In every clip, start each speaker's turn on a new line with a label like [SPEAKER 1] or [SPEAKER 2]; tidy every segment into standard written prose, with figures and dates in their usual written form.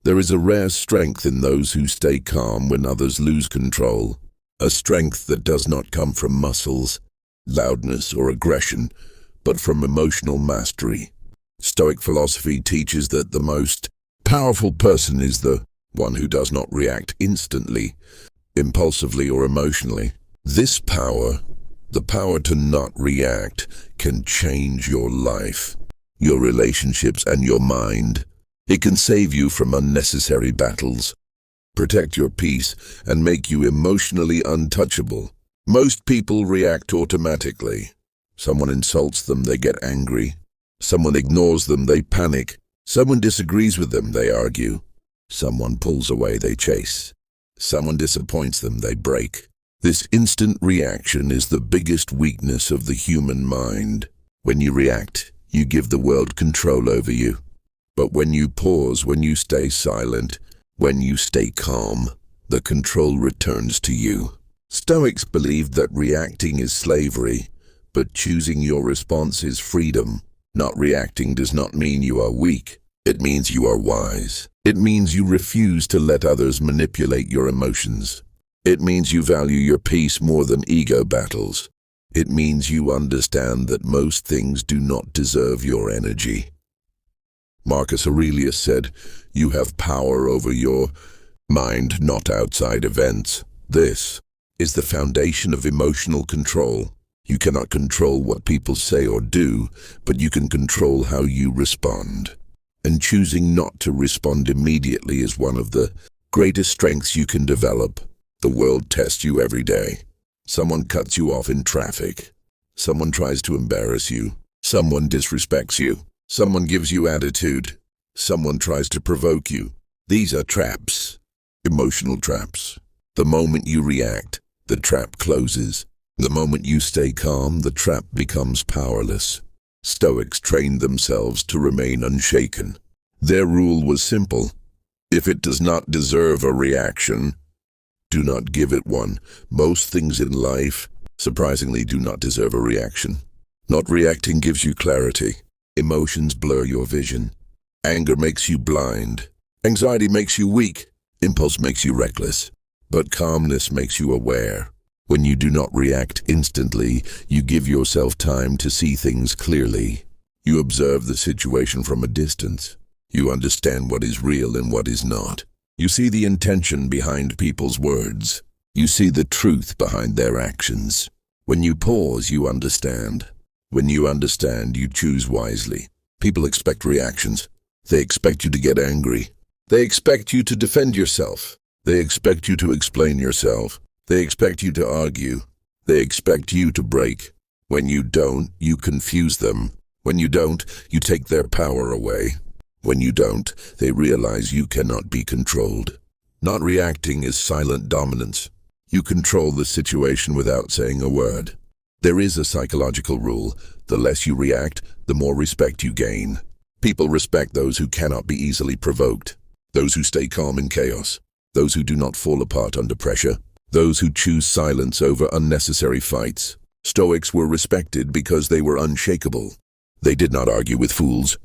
[SPEAKER 1] There is a rare strength in those who stay calm when others lose control. A strength that does not come from muscles, loudness, or aggression, but from emotional mastery. Stoic philosophy teaches that the most powerful person is the one who does not react instantly, impulsively, or emotionally. This power, the power to not react, can change your life, your relationships, and your mind. It can save you from unnecessary battles, protect your peace, and make you emotionally untouchable. Most people react automatically. Someone insults them, they get angry. Someone ignores them, they panic. Someone disagrees with them, they argue. Someone pulls away, they chase. Someone disappoints them, they break. This instant reaction is the biggest weakness of the human mind. When you react, you give the world control over you. But when you pause, when you stay silent, when you stay calm, the control returns to you. Stoics believed that reacting is slavery, but choosing your response is freedom. Not reacting does not mean you are weak. It means you are wise. It means you refuse to let others manipulate your emotions. It means you value your peace more than ego battles. It means you understand that most things do not deserve your energy. Marcus Aurelius said, "You have power over your mind, not outside events." This is the foundation of emotional control. You cannot control what people say or do, but you can control how you respond. And choosing not to respond immediately is one of the greatest strengths you can develop. The world tests you every day. Someone cuts you off in traffic. Someone tries to embarrass you. Someone disrespects you. Someone gives you attitude. Someone tries to provoke you. These are traps, emotional traps. The moment you react, the trap closes. The moment you stay calm, the trap becomes powerless. Stoics trained themselves to remain unshaken. Their rule was simple. If it does not deserve a reaction, do not give it one. Most things in life, surprisingly, do not deserve a reaction. Not reacting gives you clarity. Emotions blur your vision. Anger makes you blind. Anxiety makes you weak. Impulse makes you reckless. But calmness makes you aware. When you do not react instantly, you give yourself time to see things clearly. You observe the situation from a distance. You understand what is real and what is not. You see the intention behind people's words. You see the truth behind their actions. When you pause, you understand. When you understand, you choose wisely. People expect reactions. They expect you to get angry. They expect you to defend yourself. They expect you to explain yourself. They expect you to argue. They expect you to break. When you don't, you confuse them. When you don't, you take their power away. When you don't, they realize you cannot be controlled. Not reacting is silent dominance. You control the situation without saying a word. There is a psychological rule. The less you react, the more respect you gain. People respect those who cannot be easily provoked. Those who stay calm in chaos. Those who do not fall apart under pressure. Those who choose silence over unnecessary fights. Stoics were respected because they were unshakable. They did not argue with fools,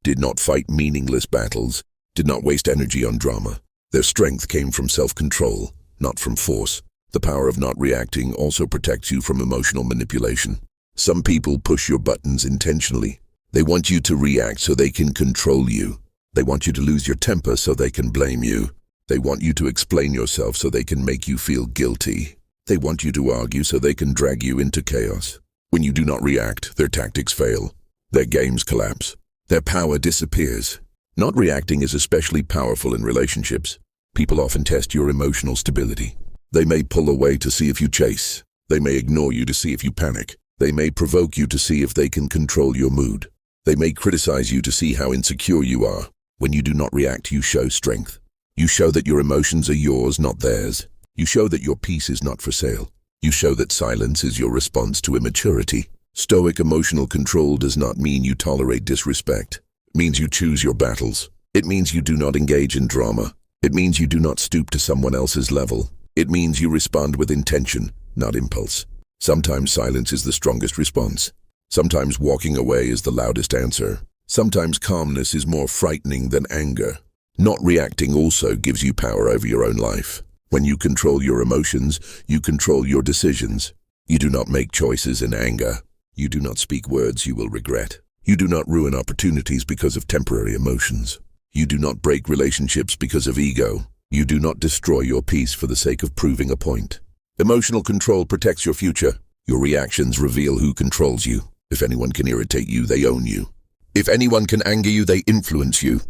[SPEAKER 1] did not fight meaningless battles, did not waste energy on drama. Their strength came from self-control, not from force. The power of not reacting also protects you from emotional manipulation. Some people push your buttons intentionally. They want you to react so they can control you. They want you to lose your temper so they can blame you. They want you to explain yourself so they can make you feel guilty. They want you to argue so they can drag you into chaos. When you do not react, their tactics fail. Their games collapse. Their power disappears. Not reacting is especially powerful in relationships. People often test your emotional stability. They may pull away to see if you chase. They may ignore you to see if you panic. They may provoke you to see if they can control your mood. They may criticize you to see how insecure you are. When you do not react, you show strength. You show that your emotions are yours, not theirs. You show that your peace is not for sale. You show that silence is your response to immaturity. Stoic emotional control does not mean you tolerate disrespect. It means you choose your battles. It means you do not engage in drama. It means you do not stoop to someone else's level. It means you respond with intention, not impulse. Sometimes silence is the strongest response. Sometimes walking away is the loudest answer. Sometimes calmness is more frightening than anger. Not reacting also gives you power over your own life. When you control your emotions, you control your decisions. You do not make choices in anger. You do not speak words you will regret. You do not ruin opportunities because of temporary emotions. You do not break relationships because of ego. You do not destroy your peace for the sake of proving a point. Emotional control protects your future. Your reactions reveal who controls you. If anyone can irritate you, they own you. If anyone can anger you, they influence you.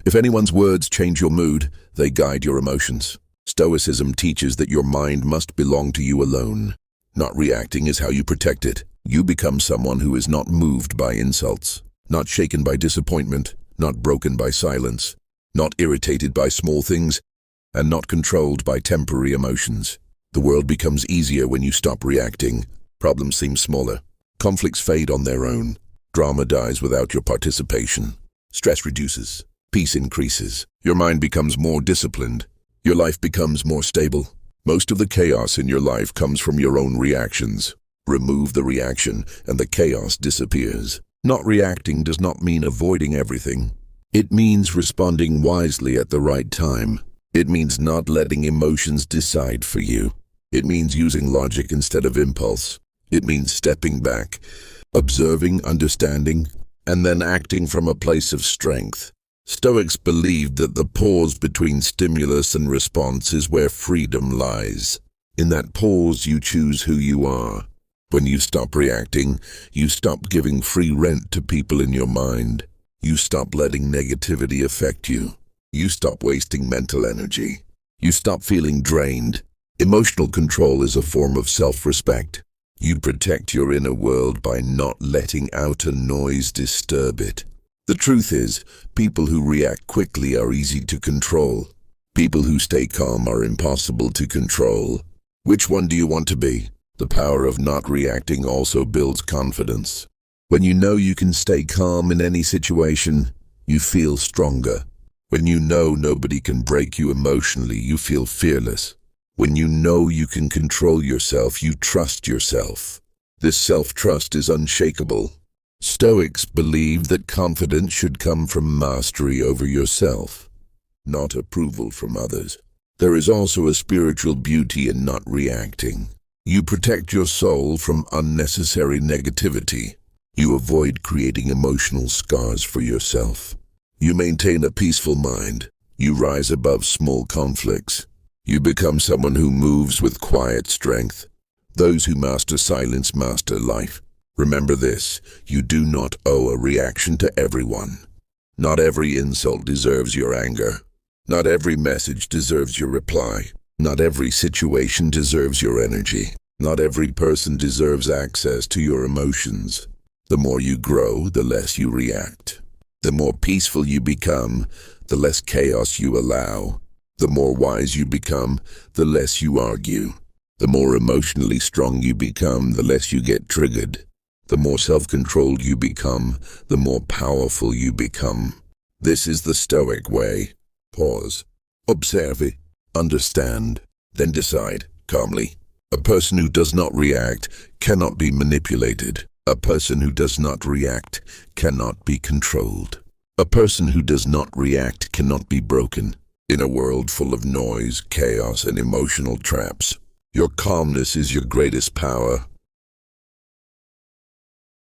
[SPEAKER 1] If anyone's words change your mood, they guide your emotions. Stoicism teaches that your mind must belong to you alone. Not reacting is how you protect it. You become someone who is not moved by insults, not shaken by disappointment, not broken by silence, not irritated by small things, and not controlled by temporary emotions. The world becomes easier when you stop reacting. Problems seem smaller. Conflicts fade on their own. Drama dies without your participation. Stress reduces. Peace increases. Your mind becomes more disciplined. Your life becomes more stable. Most of the chaos in your life comes from your own reactions. Remove the reaction and the chaos disappears. Not reacting does not mean avoiding everything. It means responding wisely at the right time. It means not letting emotions decide for you. It means using logic instead of impulse. It means stepping back, observing, understanding, and then acting from a place of strength. Stoics believed that the pause between stimulus and response is where freedom lies. In that pause, you choose who you are. When you stop reacting, you stop giving free rent to people in your mind. You stop letting negativity affect you. You stop wasting mental energy. You stop feeling drained. Emotional control is a form of self-respect. You protect your inner world by not letting outer noise disturb it. The truth is, people who react quickly are easy to control. People who stay calm are impossible to control. Which one do you want to be? The power of not reacting also builds confidence. When you know you can stay calm in any situation, you feel stronger. When you know nobody can break you emotionally, you feel fearless. When you know you can control yourself, you trust yourself. This self-trust is unshakable. Stoics believe that confidence should come from mastery over yourself, not approval from others. There is also a spiritual beauty in not reacting. You protect your soul from unnecessary negativity. You avoid creating emotional scars for yourself. You maintain a peaceful mind. You rise above small conflicts. You become someone who moves with quiet strength. Those who master silence master life. Remember this, you do not owe a reaction to everyone. Not every insult deserves your anger. Not every message deserves your reply. Not every situation deserves your energy. Not every person deserves access to your emotions. The more you grow, the less you react. The more peaceful you become, the less chaos you allow. The more wise you become, the less you argue. The more emotionally strong you become, the less you get triggered. The more self-controlled you become, the more powerful you become. This is the Stoic way. Pause. Observe. Understand. Then decide, calmly. A person who does not react cannot be manipulated. A person who does not react cannot be controlled. A person who does not react cannot be broken. In a world full of noise, chaos, and emotional traps, your calmness is your greatest power.